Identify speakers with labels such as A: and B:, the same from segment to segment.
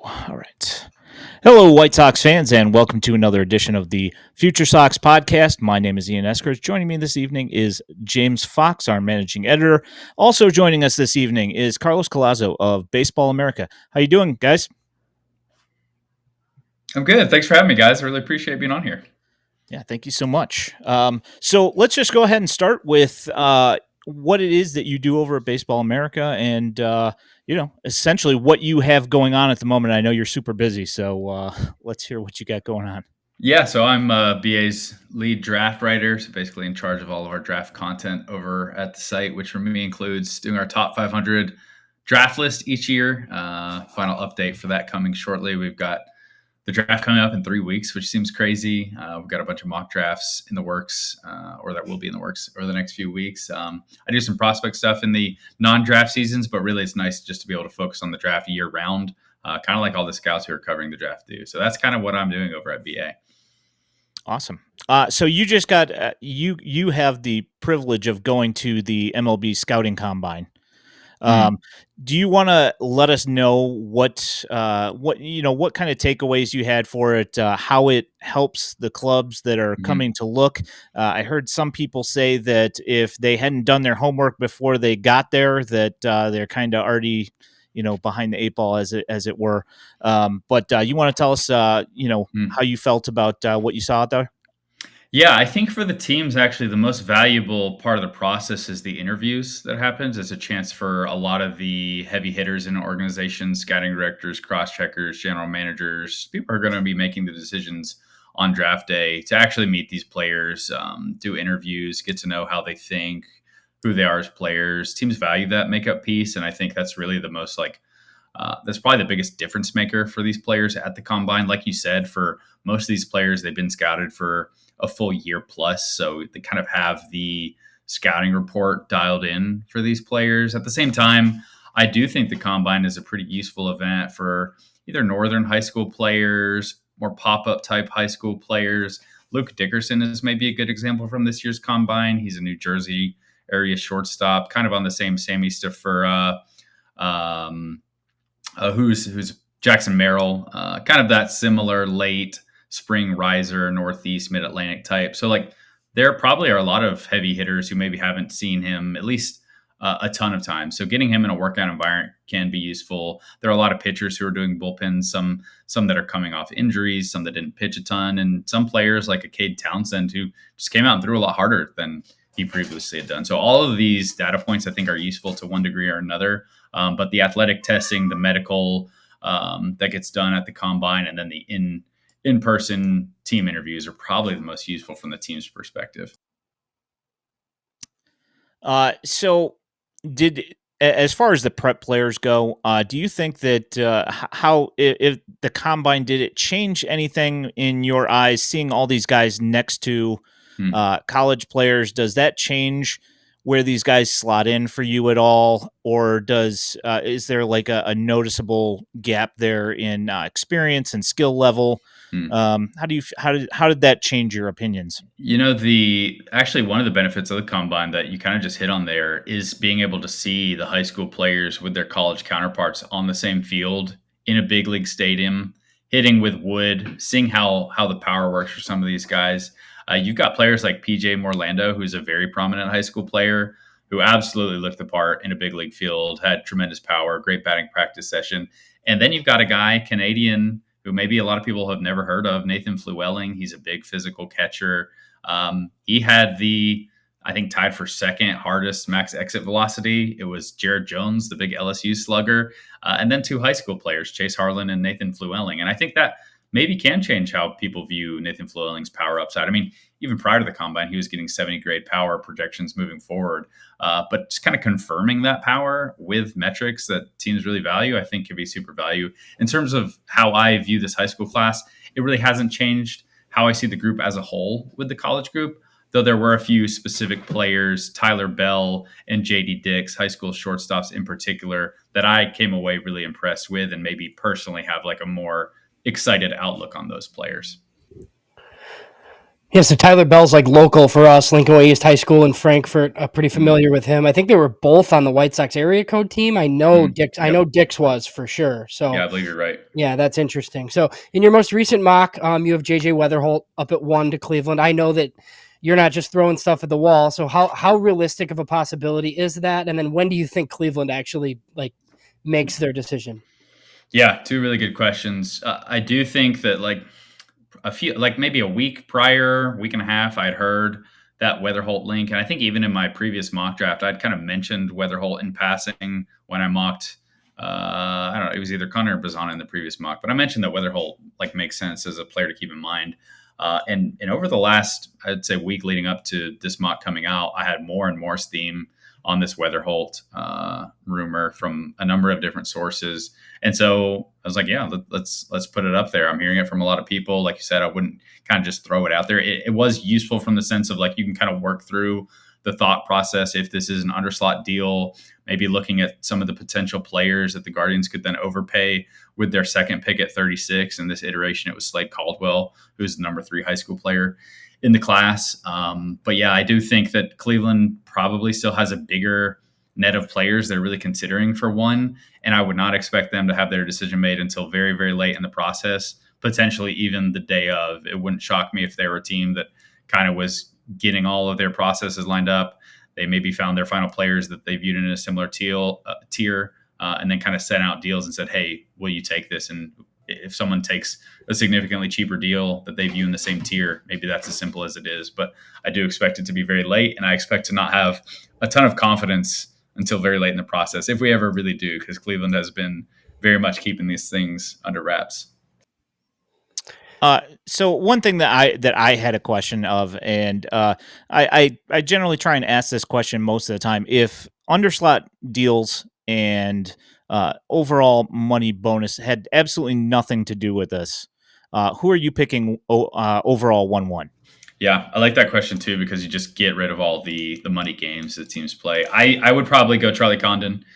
A: All right. Hello, White Sox fans, and welcome to another edition of the FutureSox podcast. My name is Ian Eskridge. Joining me this evening is James Fox, our managing editor. Also joining us this evening is Carlos Collazo of Baseball America. How you doing, guys?
B: I'm good. Thanks for having me, guys. I really appreciate being on here.
A: Yeah, thank you so much. So let's just go ahead and start with what it is that you do over at Baseball America, and essentially what you have going on at the moment. I know you're super busy, so let's hear what you got going on.
B: Yeah, so I'm BA's lead draft writer, so basically in charge of all of our draft content over at the site, which for me includes doing our top 500 draft list each year. Final update for that coming shortly. We've got the draft coming up in 3 weeks, which seems crazy. We've got a bunch of mock drafts in the works, or that will be in the works over the next few weeks. I do some prospect stuff in the non-draft seasons, but really it's nice just to be able to focus on the draft year round, kind of like all the scouts who are covering the draft do. So that's kind of what I'm doing over at BA.
A: Awesome. So you just got you have the privilege of going to the MLB Scouting Combine.
B: Mm.
A: Um, do you want to let us know what what kind of takeaways you had for it? How it helps the clubs that are
B: Mhm.
A: coming to look? I heard some people say that if they hadn't done their homework before they got there, that they're kind of already behind the eight ball as it were. But you want to tell us
B: Mm.
A: how you felt about what you saw out there?
B: Yeah, I think for the teams, actually, the most valuable part of the process is the interviews that happens. It's a chance for a lot of the heavy hitters in organizations, scouting directors, cross checkers, general managers, people are going to be making the decisions on draft day to actually meet these players, do interviews, get to know how they think, who they are as players. Teams value that makeup piece, and I think that's really the most that's probably the biggest difference maker for these players at the combine. Like you said, for most of these players, they've been scouted for a full year plus. So they kind of have the scouting report dialed in for these players. At the same time, I do think the combine is a pretty useful event for either northern high school players, more pop up type high school players. Luke Dickerson is maybe a good example from this year's combine. He's a New Jersey area shortstop, kind of on the same Sammy stuff for um, who's Jackson Merrill, kind of that similar late spring riser, Northeast Mid Atlantic type. So like there probably are a lot of heavy hitters who maybe haven't seen him at least a ton of times. So getting him in a workout environment can be useful. There are a lot of pitchers who are doing bullpens, some that are coming off injuries, some that didn't pitch a ton, and some players like a Cade Townsend who just came out and threw a lot harder than he previously had done. So all of these data points I think are useful to one degree or another. But the athletic testing, the medical that gets done at the combine, and then the in person team interviews are probably the most useful from the team's perspective.
A: So did as far as the prep players go, do you think that how if the combine did it change anything in your eyes seeing all these guys next to
B: Hmm.
A: college players? Does that change where these guys slot in for you at all, or does is there like a noticeable gap there in experience and skill level?
B: Hmm.
A: How did that change your opinions?
B: You know, the actually one of the benefits of the combine that you kind of just hit on there is being able to see the high school players with their college counterparts on the same field in a big league stadium, hitting with wood, seeing how the power works for some of these guys. You've got players like PJ Morlando, who's a very prominent high school player who absolutely looked the part in a big league field, had tremendous power, great batting practice session. And then you've got a guy, Canadian, who maybe a lot of people have never heard of, Nathan Flewelling. He's a big physical catcher. He had I think, tied for second hardest max exit velocity. It was Jared Jones, the big LSU slugger, and then two high school players, Chase Harlan and Nathan Flewelling. And I think that maybe can change how people view Nathan Flewelling's power upside. I mean, even prior to the combine, he was getting 70 grade power projections moving forward. But just kind of confirming that power with metrics that teams really value, I think could be super value. In terms of how I view this high school class, it really hasn't changed how I see the group as a whole with the college group, though there were a few specific players, Tyler Bell and JD Dix, high school shortstops in particular, that I came away really impressed with and maybe personally have like a more excited outlook on those players.
C: Yeah, so Tyler Bell's like local for us. Lincoln Way East High School in Frankfort. Pretty
B: Mm,
C: familiar with him. I think they were both on the White Sox area code team. I know
B: mm,
C: Dix. I
B: yep.
C: know Dix was for sure.
B: Yeah,
C: So
B: I believe you're right.
C: yeah, that's interesting. So in your most recent mock, you have JJ Weatherholt up at 1 to Cleveland. I know that you're not just throwing stuff at the wall. So how realistic of a possibility is that? And then when do you think Cleveland actually like makes their decision?
B: Yeah, two really good questions. I do think that a few, like maybe a week prior, week and a half, I'd heard that Weatherholt link, and I think even in my previous mock draft, I'd kind of mentioned Weatherholt in passing when I mocked. I don't know, it was either Connor or Bazana in the previous mock, but I mentioned that Weatherholt like makes sense as a player to keep in mind. And over the last, I'd say, week leading up to this mock coming out, I had more and more steam on this Weatherholt rumor from a number of different sources. And so I was like, yeah, let's put it up there. I'm hearing it from a lot of people. Like you said, I wouldn't kind of just throw it out there. It was useful from the sense of like you can kind of work through the thought process if this is an underslot deal, maybe looking at some of the potential players that the Guardians could then overpay with their second pick at 36. In this iteration, it was Slade Caldwell, who's the number 3 high school player in the class. But yeah, I do think that Cleveland probably still has a bigger net of players they're really considering for one. And I would not expect them to have their decision made until very, very late in the process, potentially even the day of. It wouldn't shock me if they were a team that kind of was getting all of their processes lined up. They maybe found their final players that they viewed in a similar tier, and then kind of sent out deals and said, hey, will you take this? And if someone takes a significantly cheaper deal that they view in the same tier, maybe that's as simple as it is. But I do expect it to be very late, and I expect to not have a ton of confidence until very late in the process, if we ever really do, because Cleveland has been very much keeping these things under wraps.
A: So one thing that I had a question of, and I generally try and ask this question most of the time: if underslot deals and overall money bonus had absolutely nothing to do with this, who are you picking overall 1-1?
B: Yeah, I like that question too because you just get rid of all the money games that teams play. I would probably go Charlie Condon.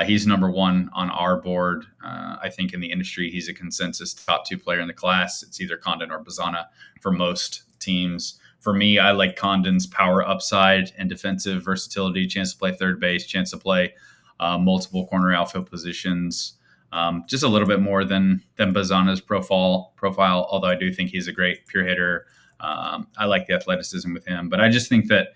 B: He's number 1 on our board. I think in the industry, he's a consensus top 2 player in the class. It's either Condon or Bazana for most teams. For me, I like Condon's power upside and defensive versatility, chance to play third base, chance to play multiple corner outfield positions. Just a little bit more than Bazana's profile. Although I do think he's a great pure hitter. I like the athleticism with him, but I just think that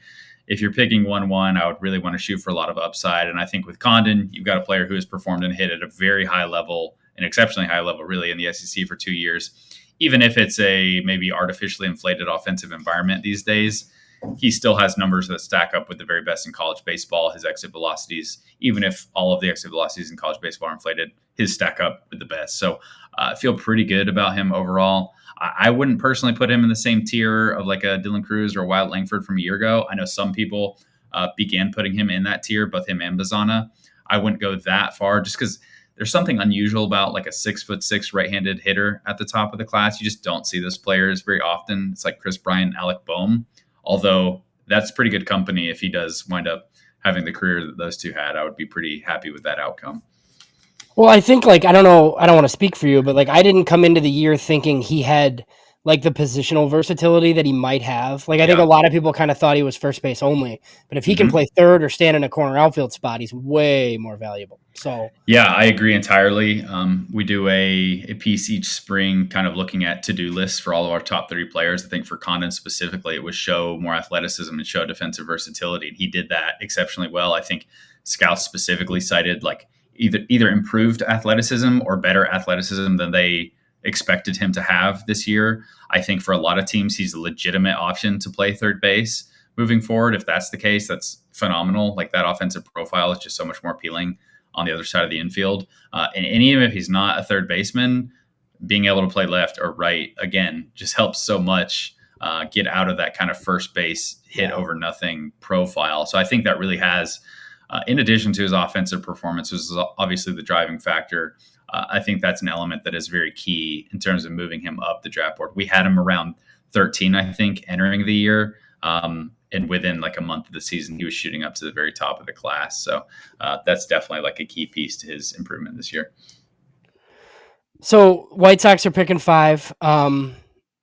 B: if you're picking 1-1, I would really want to shoot for a lot of upside. And I think with Condon, you've got a player who has performed and hit at a very high level, an exceptionally high level, really, in the SEC for 2 years. Even if it's a maybe artificially inflated offensive environment these days, he still has numbers that stack up with the very best in college baseball. His exit velocities, even if all of the exit velocities in college baseball are inflated, his stack up with the best. So I feel pretty good about him overall. I wouldn't personally put him in the same tier of like a Dylan Cruz or a Wyatt Langford from a year ago. I know some people began putting him in that tier, both him and Bazana. I wouldn't go that far just because there's something unusual about like a 6'6" right-handed hitter at the top of the class. You just don't see those players very often. It's like Chris Bryant, Alec Boehm, although that's pretty good company. If he does wind up having the career that those two had, I would be pretty happy with that outcome.
C: Well, I think like I don't know, I don't want to speak for you, but like I didn't come into the year thinking he had like the positional versatility that he might have. Like I think a
B: Yeah.
C: lot of people kind of thought he was first base only, but if he can
B: Mm-hmm.
C: play third or stand in a corner outfield spot, he's way more valuable. So
B: Yeah, I agree entirely. We do a piece each spring, kind of looking at to do lists for all of our top 30 players. I think for Condon specifically, it was show more athleticism and show defensive versatility. And he did that exceptionally well. I think scouts specifically cited like either improved athleticism or better athleticism than they expected him to have this year. I think for a lot of teams, he's a legitimate option to play third base moving forward. If that's the case, that's phenomenal. Like that offensive profile is just so much more appealing on the other side of the infield. And even if he's not a third baseman, being able to play left or right, again, just helps so much get out of that kind of first base hit
C: yeah.
B: over nothing profile. So I think that really has, in addition to his offensive performance, which is obviously the driving factor, I think that's an element that is very key in terms of moving him up the draft board. We had him around 13, I think, entering the year. And within like a month of the season, he was shooting up to the very top of the class. So that's definitely like a key piece to his improvement this year.
C: So White Sox are picking 5.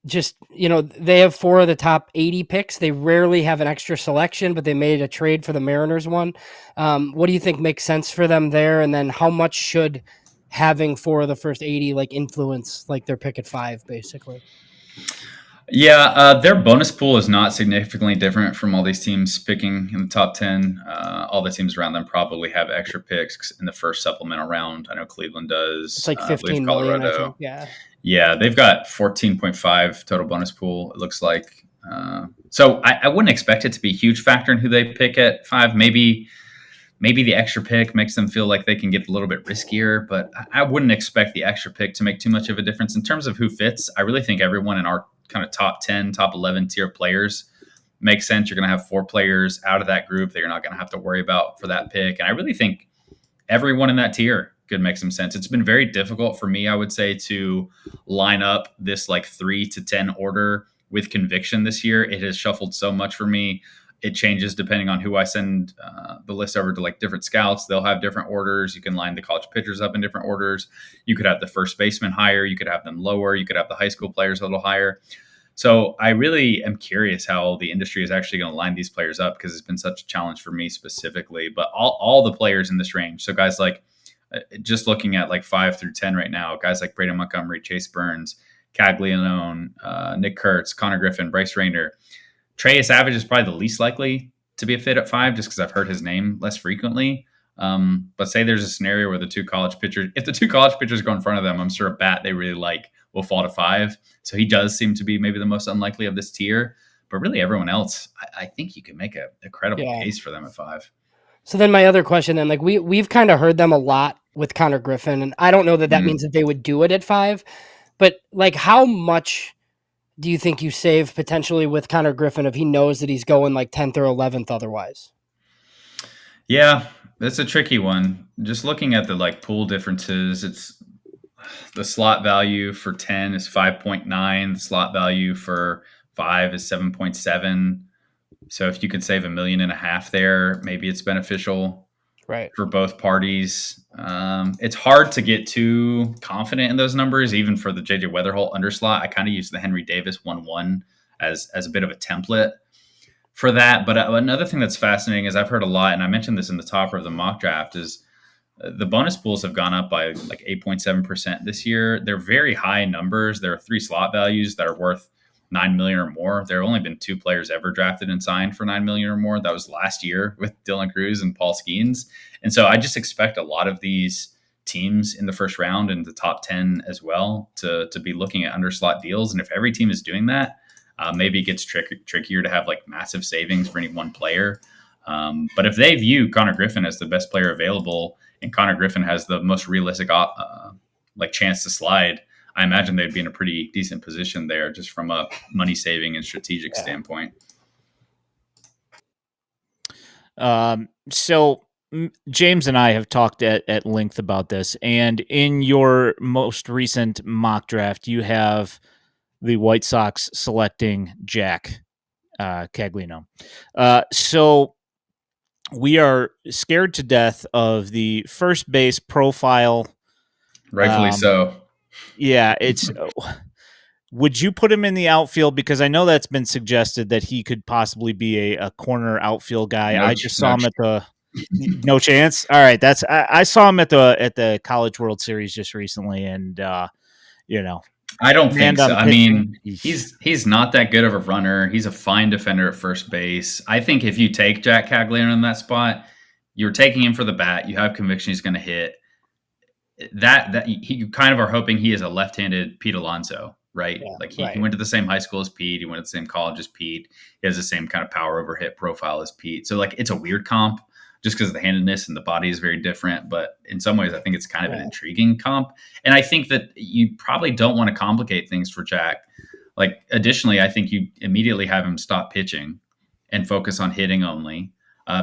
C: just, they have 4 of the top 80 picks. They rarely have an extra selection, but they made a trade for the Mariners one. What do you think makes sense for them there? And then how much should having 4 of the first 80 like influence like their pick at 5, basically?
B: Yeah, their bonus pool is not significantly different from all these teams picking in the top 10. All the teams around them probably have extra picks in the first supplemental round. I know Cleveland
C: It's
B: does.
C: like
B: I believe
C: 15 million, I think.
B: Colorado.
C: Yeah.
B: Yeah, they've got 14.5 total bonus pool, it looks like. So I wouldn't expect it to be a huge factor in who they pick at 5. Maybe the extra pick makes them feel like they can get a little bit riskier, but I wouldn't expect the extra pick to make too much of a difference. In terms of who fits, I really think everyone in our kind of top 10, top 11 tier players makes sense. You're going to have 4 players out of that group that you're not going to have to worry about for that pick. And I really think everyone in that tier could make some sense. It's been very difficult for me, I would say, to line up this like 3 to 10 order with conviction this year. It has shuffled so much for me. It changes depending on who I send the list over to, like different scouts. They'll have different orders. You can line the college pitchers up in different orders. You could have the first baseman higher. You could have them lower. You could have the high school players a little higher. So I really am curious how the industry is actually going to line these players up, because it's been such a challenge for me specifically. But all the players in this range, so guys like just looking at like 5 through 10 right now, guys like Braden Montgomery, Chase Burns, Caglianone, Nick Kurtz, Connor Griffin, Bryce Rayner. Trey Savage is probably the least likely to be a fit at 5, just because I've heard his name less frequently. But say there's a scenario where if the two college pitchers go in front of them, I'm sure a bat they really like will fall to 5. So he does seem to be maybe the most unlikely of this tier. But really, everyone else, I think you can make a credible
C: Yeah.
B: case for them at 5.
C: So then my other question then, like we've kind of heard them a lot with Connor Griffin, and I don't know that means that they would do it at 5, but like how much do you think you save potentially with Connor Griffin if he knows that he's going like 10th or 11th otherwise?
B: Yeah, that's a tricky one. Just looking at the like pool differences, it's the slot value for 10 is 5.9. The slot value for 5 is 7.7. So if you could save $1.5 million there, maybe it's beneficial
C: Right.
B: for both parties. It's hard to get too confident in those numbers, even for the JJ Weatherholt underslot. I kind of use the Henry Davis 1-1 as a bit of a template for that. But another thing that's fascinating is I've heard a lot, and I mentioned this in the topper of the mock draft, is the bonus pools have gone up by like 8.7% this year. They're very high numbers. There are 3 slot values that are worth 9 million or more. There have only been 2 players ever drafted and signed for 9 million or more. That was last year with Dylan Cruz and Paul Skeens. And so I just expect a lot of these teams in the first round and the top 10 as well to be looking at underslot deals. And if every team is doing that, maybe it gets trickier to have like massive savings for any one player. But if they view Connor Griffin as the best player available, and Connor Griffin has the most realistic like chance to slide, I imagine they'd be in a pretty decent position there, just from a money saving and strategic standpoint.
A: So James and I have talked at length about this, and in your most recent mock draft, you have the White Sox selecting Jack Caglianone. So we are scared to death of the first base profile.
B: Rightfully so.
A: Yeah, it's. Would you put him in the outfield? Because I know that's been suggested that he could possibly be a corner outfield guy. I just saw him at the no chance. All right, that's I saw him at the College World Series just recently, and
B: I don't think so. I mean,
A: pitching.
B: he's not that good of a runner. He's a fine defender at first base. I think if you take Jack Caglianone in that spot, you're taking him for the bat. You have conviction he's going to hit. That you kind of are hoping he is a left-handed Pete Alonso, right?
C: Yeah,
B: Like he went to the same high school as Pete. He went to the same college as Pete. He has the same kind of power over hit profile as Pete. So like it's a weird comp just because of the handedness and the body is very different. But in some ways, I think it's kind of an intriguing comp. And I think that you probably don't want to complicate things for Jack. Like additionally, I think you immediately have him stop pitching and focus on hitting only.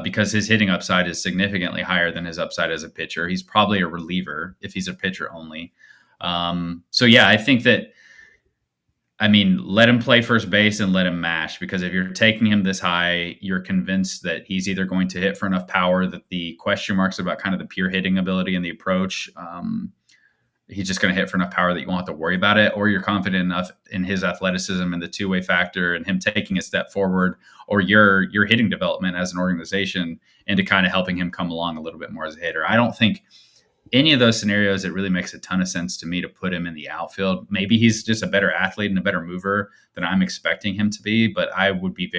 B: Because his hitting upside is significantly higher than his upside as a pitcher. He's probably a reliever if he's a pitcher only. So yeah, I think that, I mean, let him play first base and let him mash, because if you're taking him this high, you're convinced that he's either going to hit for enough power that the question marks about kind of the pure hitting ability and the approach he's just going to hit for enough power that you won't have to worry about it, or you're confident enough in his athleticism and the two-way factor and him taking a step forward, or your hitting development as an organization into kind of helping him come along a little bit more as a hitter. I don't think any of those scenarios, it really makes a ton of sense to me to put him in the outfield. Maybe he's just a better athlete and a better mover than I'm expecting him to be, but I would be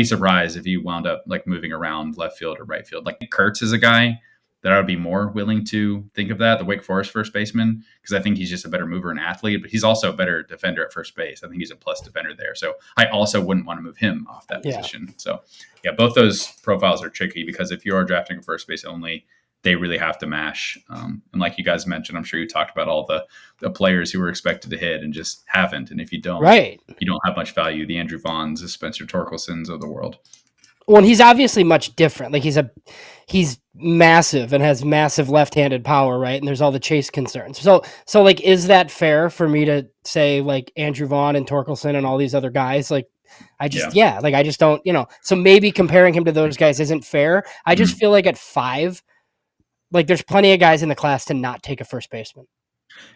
B: surprised if he wound up like moving around left field or right field. Like Kurtz is a guy that I would be more willing to think of that, the Wake Forest first baseman, because I think he's just a better mover and athlete, but he's also a better defender at first base. I think he's a plus defender there. So I also wouldn't want to move him off that position. So yeah, both those profiles are tricky because if you are drafting a first base only, they really have to mash. And like you guys mentioned, I'm sure you talked about all the players who were expected to hit and just haven't. And if you don't, you don't have much value. The Andrew Vaughns, the Spencer Torkelsons of the world.
C: Well, and he's obviously much different. Like he's massive and has massive left-handed power, right? And there's all the chase concerns. So like, is that fair for me to say like Andrew Vaughn and Torkelson and all these other guys? Like, I just don't, so maybe comparing him to those guys isn't fair. I just feel like at 5, like there's plenty of guys in the class to not take a first baseman.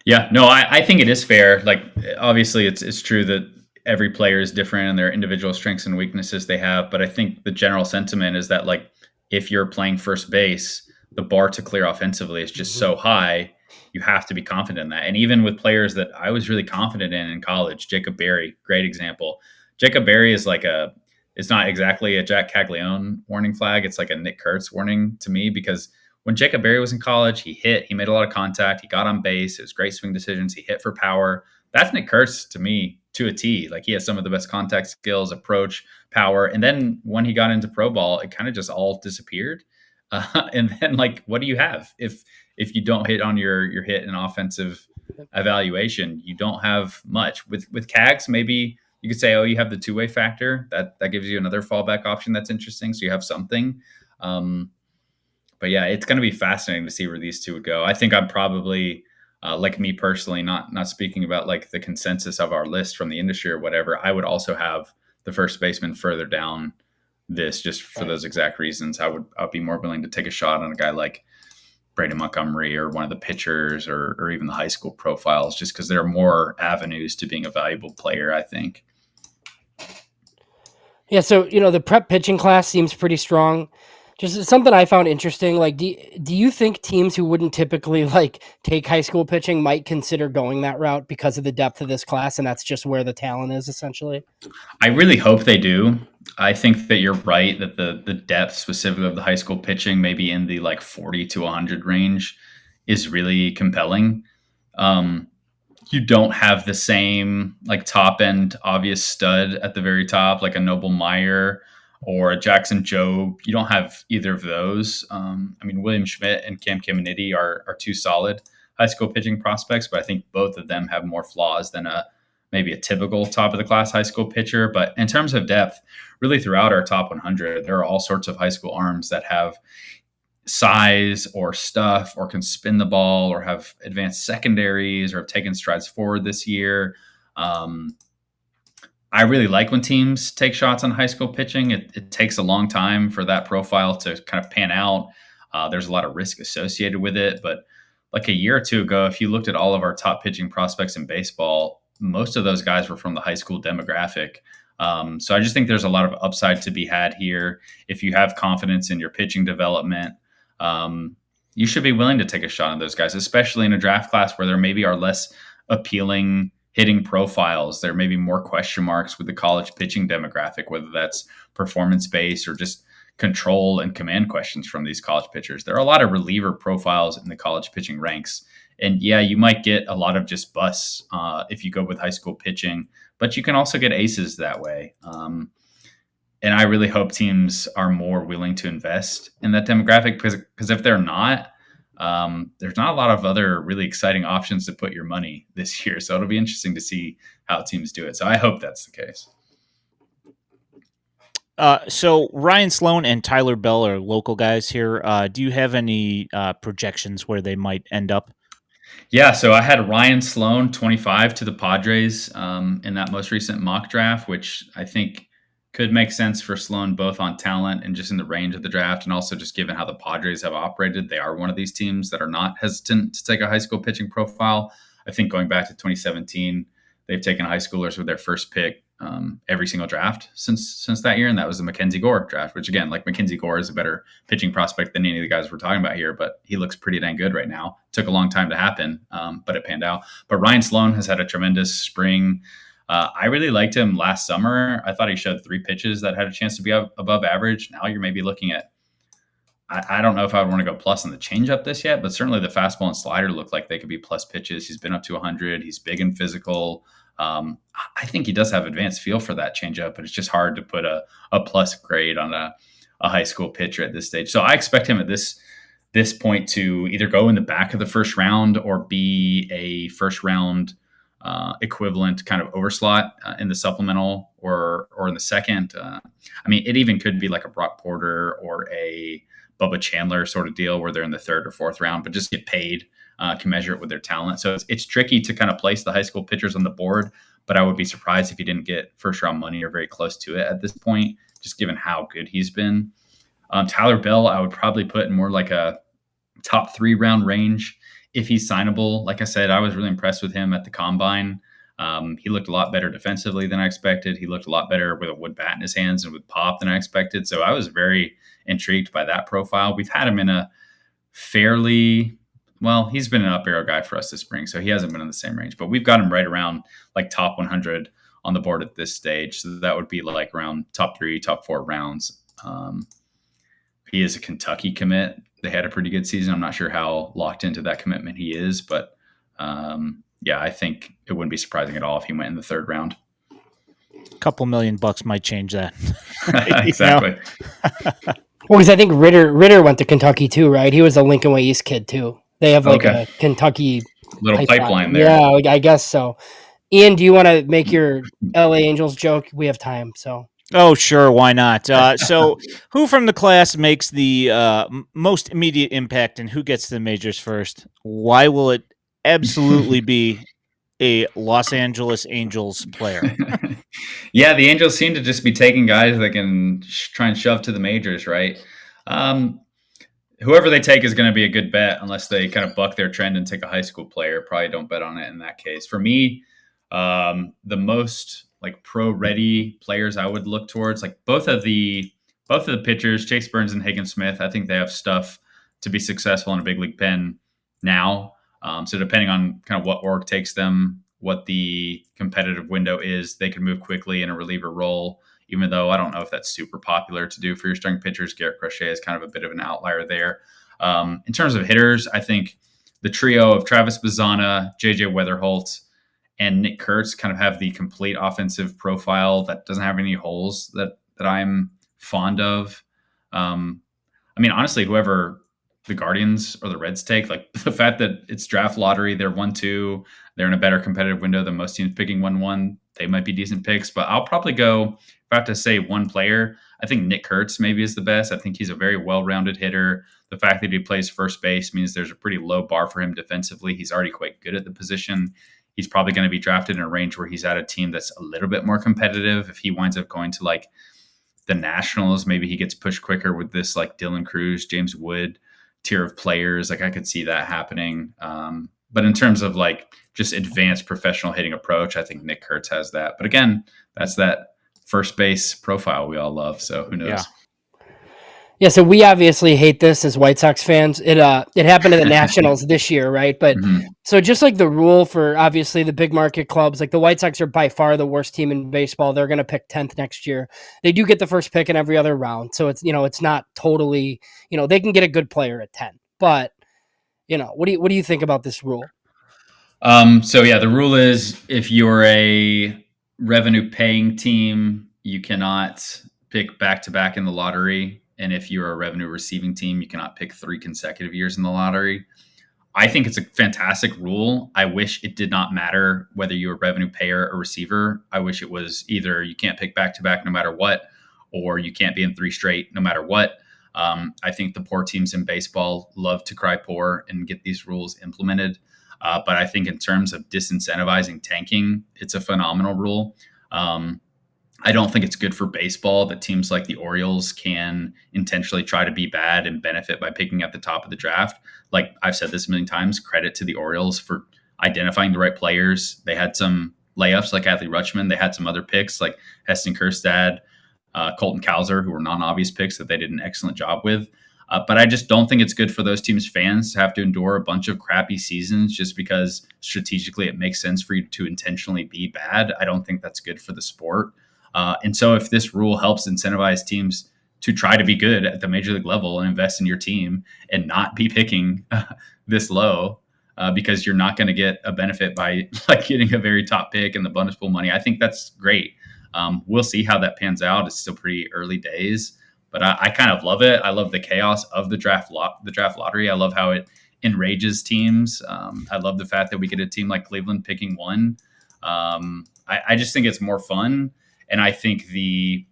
B: Yeah, no, I think it is fair. Like, obviously it's true that every player is different and their individual strengths and weaknesses they have. But I think the general sentiment is that like, if you're playing first base, the bar to clear offensively is just so high. You have to be confident in that. And even with players that I was really confident in college, Jacob Berry, great example. Jacob Berry is like it's not exactly a Jack Caglione warning flag. It's like a Nick Kurtz warning to me, because when Jacob Berry was in college, he made a lot of contact. He got on base. It was great swing decisions. He hit for power. That's Nick Kurtz to me to a T. Like, he has some of the best contact skills, approach, power. And then when he got into pro ball, it kind of just all disappeared. And then like, what do you have if you don't hit on your hit and offensive evaluation? You don't have much. With Cags, maybe you could say, oh, you have the two-way factor. That gives you another fallback option that's interesting. So you have something. But yeah, it's going to be fascinating to see where these two would go. I think I'm probably, like me personally, not speaking about like the consensus of our list from the industry or whatever, I would also have the first baseman further down this, just for those exact reasons. I'd be more willing to take a shot on a guy like Braden Montgomery or one of the pitchers or even the high school profiles, just because there are more avenues to being a valuable player, I think.
C: Yeah, so the prep pitching class seems pretty strong. Just something I found interesting. Like, do you think teams who wouldn't typically like take high school pitching might consider going that route because of the depth of this class, and that's just where the talent is essentially?
B: I really hope they do. I think that you're right that the depth specifically of the high school pitching, maybe in the like 40 to 100 range, is really compelling. You don't have the same like top end obvious stud at the very top, like a Noble Meyer or a Jackson Jobe. You don't have either of those. I mean, William Schmidt and Cam Caminiti are two solid high school pitching prospects, but I think both of them have more flaws than maybe a typical top of the class high school pitcher. But in terms of depth, really throughout our top 100, there are all sorts of high school arms that have size or stuff or can spin the ball or have advanced secondaries or have taken strides forward this year. I really like when teams take shots on high school pitching. It takes a long time for that profile to kind of pan out. There's a lot of risk associated with it. But like a year or two ago, if you looked at all of our top pitching prospects in baseball, most of those guys were from the high school demographic. So I just think there's a lot of upside to be had here. If you have confidence in your pitching development, you should be willing to take a shot on those guys, especially in a draft class where there maybe are less appealing hitting profiles. There may be more question marks with the college pitching demographic, whether that's performance-based or just control and command questions from these college pitchers. There are a lot of reliever profiles in the college pitching ranks. And yeah, you might get a lot of just busts if you go with high school pitching, but you can also get aces that way. And I really hope teams are more willing to invest in that demographic, because if they're not, there's not a lot of other really exciting options to put your money this year. So it'll be interesting to see how teams do it. So I hope that's the case.
A: So Ryan Sloan and Tyler Bell are local guys here. Do you have any projections where they might end up?
B: Yeah, so I had Ryan Sloan 25 to the Padres in that most recent mock draft, which I think could make sense for Sloan, both on talent and just in the range of the draft. And also just given how the Padres have operated, they are one of these teams that are not hesitant to take a high school pitching profile. I think going back to 2017, they've taken high schoolers with their first pick every single draft since that year. And that was the Mackenzie Gore draft, which again, like Mackenzie Gore is a better pitching prospect than any of the guys we're talking about here, but he looks pretty dang good right now. Took a long time to happen, but it panned out. But Ryan Sloan has had a tremendous spring. I really liked him last summer. I thought he showed 3 pitches that had a chance to be above average. Now you're maybe looking at, I don't know if I would want to go plus on the changeup this yet, but certainly the fastball and slider look like they could be plus pitches. He's been up to 100. He's big and physical. I think he does have advanced feel for that changeup, but it's just hard to put a plus grade on a high school pitcher at this stage. So I expect him at this point to either go in the back of the first round or be a first round equivalent kind of overslot in the supplemental or in the second. I mean, it even could be like a Brock Porter or a Bubba Chandler sort of deal where they're in the 3rd or 4th round, but just get paid, can measure it with their talent. So it's tricky to kind of place the high school pitchers on the board, but I would be surprised if he didn't get first round money or very close to it at this point, just given how good he's been. Tyler Bell, I would probably put in more like a top 3 round range if he's signable. Like I said, I was really impressed with him at the Combine. He looked a lot better defensively than I expected. He looked a lot better with a wood bat in his hands and with pop than I expected. So I was very intrigued by that profile. We've had him in a fairly, well, he's been an up arrow guy for us this spring, so he hasn't been in the same range, but we've got him right around like top 100 on the board at this stage. So that would be like around top 3, top 4 rounds. He is a Kentucky commit. They had a pretty good season. I'm not sure how locked into that commitment he is, but yeah, I think it wouldn't be surprising at all if he went in the 3rd round.
A: A couple $1,000,000 might change that.
B: Exactly.
C: Well, because I think Ritter went to Kentucky too, right? He was a Lincoln Way East kid too. They have like a Kentucky
B: little pipeline there.
C: Yeah, I guess so. Ian, do you want to make your LA Angels joke? We have time, so.
A: Oh, sure. Why not? So who from the class makes the most immediate impact and who gets to the majors first? Why will it absolutely be a Los Angeles Angels player?
B: Yeah, the Angels seem to just be taking guys that can try and shove to the majors, right? Whoever they take is going to be a good bet unless they kind of buck their trend and take a high school player. Probably don't bet on it in that case. For me, the most like pro-ready players I would look towards, like both of the pitchers, Chase Burns and Hagen Smith, I think they have stuff to be successful in a big league pen now. So depending on kind of what org takes them, what the competitive window is, they can move quickly in a reliever role, even though I don't know if that's super popular to do for your starting pitchers. Garrett Crochet is kind of a bit of an outlier there. In terms of hitters, I think the trio of Travis Bazzana, JJ Weatherholt, and Nick Kurtz kind of have the complete offensive profile that doesn't have any holes that I'm fond of. I mean, honestly, whoever the Guardians or the Reds take, like the fact that it's draft lottery, they're 1-2, they're in a better competitive window than most teams picking 1-1. They might be decent picks, but I'll probably go, if I have to say one player, I think Nick Kurtz maybe is the best. I think he's a very well-rounded hitter. The fact that he plays first base means there's a pretty low bar for him defensively. He's already quite good at the position. He's probably going to be drafted in a range where he's at a team that's a little bit more competitive. If he winds up going to like the Nationals, maybe he gets pushed quicker with this like Dylan Cruz, James Wood tier of players. Like I could see that happening. But in terms of like just advanced professional hitting approach, I think Nick Kurtz has that. But again, that's that first base profile we all love. So who knows?
C: Yeah, so we obviously hate this as White Sox fans. It happened to the Nationals this year, right? But so just like the rule for obviously the big market clubs, like the White Sox are by far the worst team in baseball. They're going to pick 10th next year. They do get the first pick in every other round. So it's, it's not totally, they can get a good player at 10. But, what do you think about this rule?
B: So yeah, the rule is if you're a revenue paying team, you cannot pick back-to-back in the lottery. And if you're a revenue receiving team, you cannot pick 3 consecutive years in the lottery. I think it's a fantastic rule. I wish it did not matter whether you're a revenue payer or receiver. I wish it was either you can't pick back-to-back no matter what, or you can't be in 3 straight no matter what. I think the poor teams in baseball love to cry poor and get these rules implemented. But I think in terms of disincentivizing tanking, it's a phenomenal rule. I don't think it's good for baseball that teams like the Orioles can intentionally try to be bad and benefit by picking at the top of the draft. Like I've said this a million times, credit to the Orioles for identifying the right players. They had some layups like Adley Rutschman. They had some other picks like Heston Kjerstad, Colton Cowser, who were non-obvious picks that they did an excellent job with. But I just don't think it's good for those teams' fans to have to endure a bunch of crappy seasons just because strategically it makes sense for you to intentionally be bad. I don't think that's good for the sport. And so if this rule helps incentivize teams to try to be good at the major league level and invest in your team and not be picking this low because you're not going to get a benefit by like getting a very top pick and the bonus pool money, I think that's great. We'll see how that pans out. It's still pretty early days, but I kind of love it. I love the chaos of the draft lottery. I love how it enrages teams. I love the fact that we get a team like Cleveland picking one. I just think it's more fun. And I think the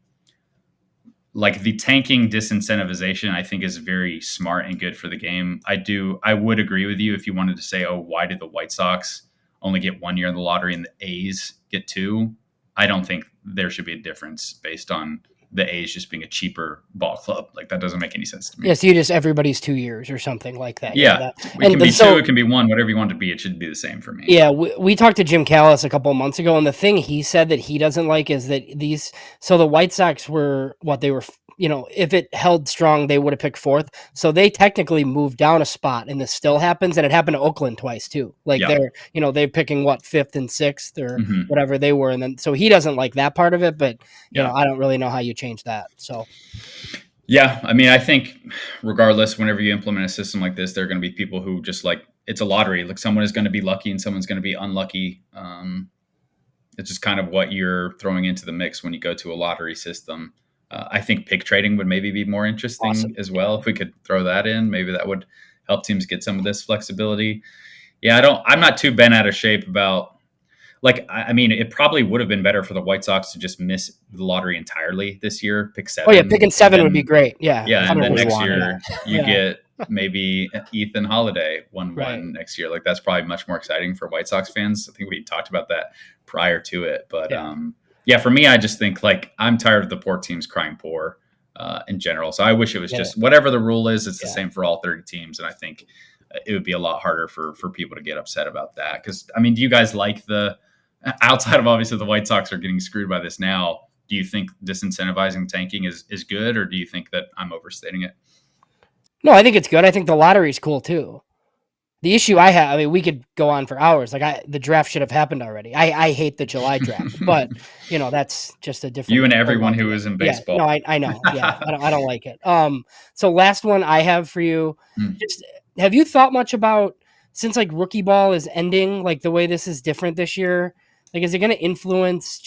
B: tanking disincentivization, I think, is very smart and good for the game. I would agree with you if you wanted to say, oh, why did the White Sox only get 1 year in the lottery and the A's get 2? I don't think there should be a difference based on the A's just being a cheaper ball club. Like that doesn't make any sense to me.
C: Yes, you just everybody's 2 years or something like that.
B: Yeah, it can be 2, it can be 1, whatever you want it to be. It should be the same for me.
C: Yeah, we talked to Jim Callis a couple of months ago, and the thing he said that he doesn't like is that the White Sox were if it held strong, they would have picked 4th. So they technically moved down a spot, and this still happens, and it happened to Oakland twice too. Like they're picking 5th and 6th or whatever they were, and then so he doesn't like that part of it, but you know, I don't really know how you change that. So
B: yeah, I mean, I think regardless, whenever you implement a system like this, there are going to be people who just like it's a lottery. Like someone is going to be lucky and someone's going to be unlucky. It's just kind of what you're throwing into the mix when you go to a lottery system. I think pick trading would maybe be more interesting as well. If we could throw that in, maybe that would help teams get some of this flexibility. Yeah, I'm not too bent out of shape about I mean, it probably would have been better for the White Sox to just miss the lottery entirely this year. Pick 7.
C: Oh yeah, picking 7 would be great. Yeah.
B: Yeah, and then next year you get maybe Ethan Holiday 1-1 next year. Like that's probably much more exciting for White Sox fans. I think we talked about that prior to it. But for me, I just think like I'm tired of the poor teams crying poor in general. So I wish it was just whatever the rule is, it's the same for all 30 teams. And I think it would be a lot harder for people to get upset about that. Because I mean, do you guys like outside of obviously the White Sox are getting screwed by this now, do you think disincentivizing tanking is good, or do you think that I'm overstating it?
C: No, I think it's good. I think the lottery is cool too. The issue I have, I mean, we could go on for hours. Like the draft should have happened already. I hate the July draft, but you know, that's just a different.
B: You and everyone who is in baseball.
C: Yeah, no, I know. Yeah, I don't like it. So last one I have for you. Just have you thought much about since like rookie ball is ending, like the way this is different this year? Like, is it going to influence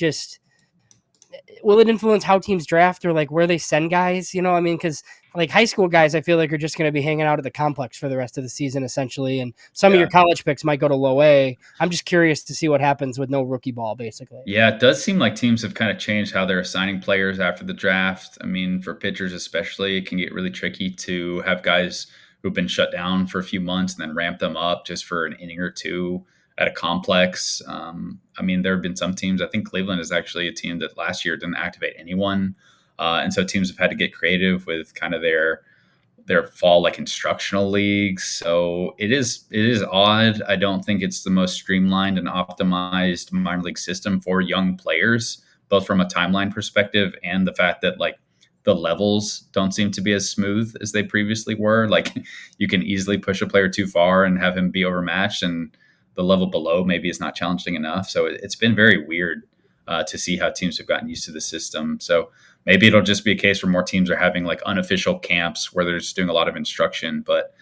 C: will it influence how teams draft or like where they send guys? You know, I mean, because like high school guys, I feel like are just going to be hanging out at the complex for the rest of the season, essentially. And some of your college picks might go to low A. I'm just curious to see what happens with no rookie ball, basically.
B: Yeah, it does seem like teams have kind of changed how they're assigning players after the draft. I mean, for pitchers especially, it can get really tricky to have guys who've been shut down for a few months and then ramp them up just for an inning or two at a complex. I mean, there have been some teams, I think Cleveland is actually a team that last year didn't activate anyone. And so teams have had to get creative with kind of their fall like instructional leagues. So it is odd. I don't think it's the most streamlined and optimized minor league system for young players, both from a timeline perspective and the fact that like the levels don't seem to be as smooth as they previously were. Like you can easily push a player too far and have him be overmatched, and the level below maybe is not challenging enough. So it's been very weird to see how teams have gotten used to the system. So maybe it'll just be a case where more teams are having like unofficial camps where they're just doing a lot of instruction. But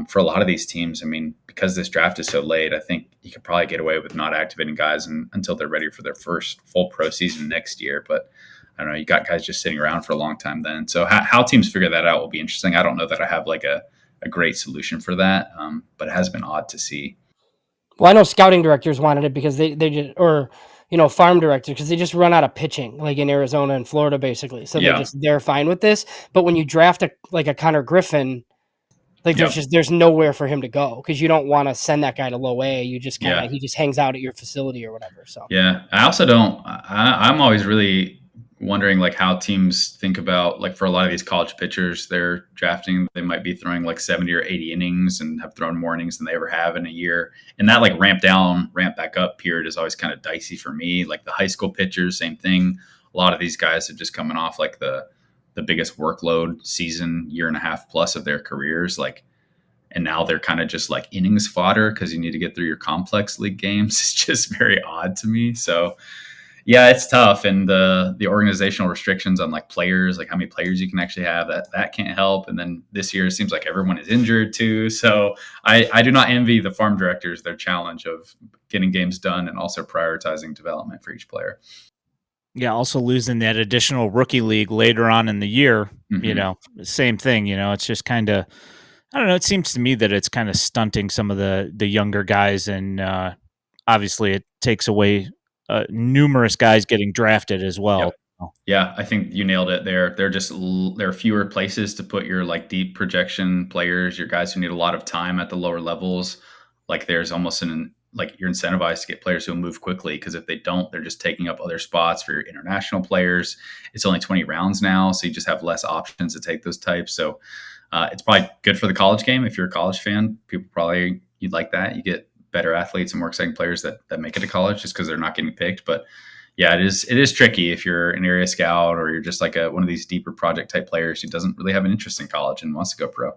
B: for a lot of these teams, I mean, because this draft is so late, I think you could probably get away with not activating guys until they're ready for their first full pro season next year. But I don't know, you got guys just sitting around for a long time then. So how teams figure that out will be interesting. I don't know that I have like a great solution for that, but it has been odd to see.
C: Well, I know scouting directors wanted it because they just, or, you know, farm directors, because they just run out of pitching, like in Arizona and Florida, basically. So they're fine with this. But when you draft a Connor Griffin, Like
B: Yep.
C: there's nowhere for him to go because you don't want to send that guy to low A. You just
B: Yeah.
C: he just hangs out at your facility or whatever. So
B: Yeah. I also don't, I'm always really wondering like how teams think about like for a lot of these college pitchers they're drafting, they might be throwing like 70 or 80 innings and have thrown more innings than they ever have in a year. And that like ramp down, ramp back up period is always kind of dicey for me. Like the high school pitchers, same thing. A lot of these guys are just coming off like the biggest workload season, year and a half plus of their careers. Like, and now they're kind of just like innings fodder because you need to get through your complex league games. It's just very odd to me. So yeah, it's tough, and the organizational restrictions on like players, like how many players you can actually have, that can't help. And then this year it seems like everyone is injured too. So I do not envy the farm directors their challenge of getting games done and also prioritizing development for each player.
A: Yeah, also losing that additional rookie league later on in the year,
B: Mm-hmm.
A: same thing, it's just kind of, I don't know, it seems to me that it's kind of stunting some of the younger guys, and obviously it takes away numerous guys getting drafted as
B: Yep.
A: well.
B: Yeah, I think you nailed it there. There are fewer places to put your like deep projection players, your guys who need a lot of time at the lower levels. Like there's almost like you're incentivized to get players who move quickly because if they don't, they're just taking up other spots for your international players. It's only 20 rounds now, so you just have less options to take those types. So it's probably good for the college game. If you're a college fan, people probably you'd like that. You get better athletes and more exciting players that make it to college just because they're not getting picked. But yeah, it is tricky if you're an area scout or you're just like one of these deeper project type players who doesn't really have an interest in college and wants to go pro.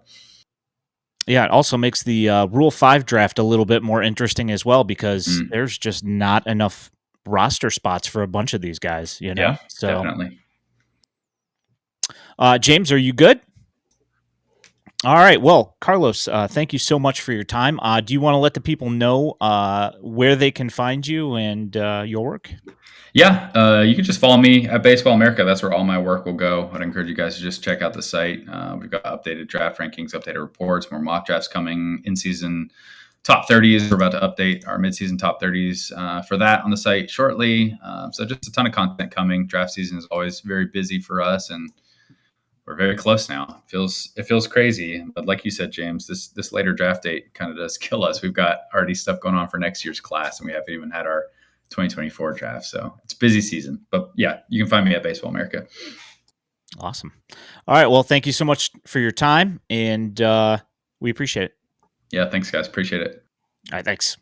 A: Yeah, it also makes the Rule 5 draft a little bit more interesting as well because
B: Mm,
A: there's just not enough roster spots for a bunch of these guys,
B: yeah,
A: So,
B: definitely.
A: James, are you good? All right. Well, Carlos, thank you so much for your time. Do you want to let the people know where they can find you and your work?
B: Yeah, you can just follow me at Baseball America. That's where all my work will go. I'd encourage you guys to just check out the site. We've got updated draft rankings, updated reports, more mock drafts coming in season. Top 30s. We're about to update our midseason top 30s for that on the site shortly. So just a ton of content coming. Draft season is always very busy for us, and we're very close now. It feels crazy, but like you said, James, this later draft date kind of does kill us. We've got already stuff going on for next year's class, and we haven't even had our 2024 draft. So it's busy season. But yeah, you can find me at Baseball America.
A: Awesome. All right. Well, thank you so much for your time, and we appreciate it.
B: Yeah, thanks, guys. Appreciate it.
A: All right. Thanks.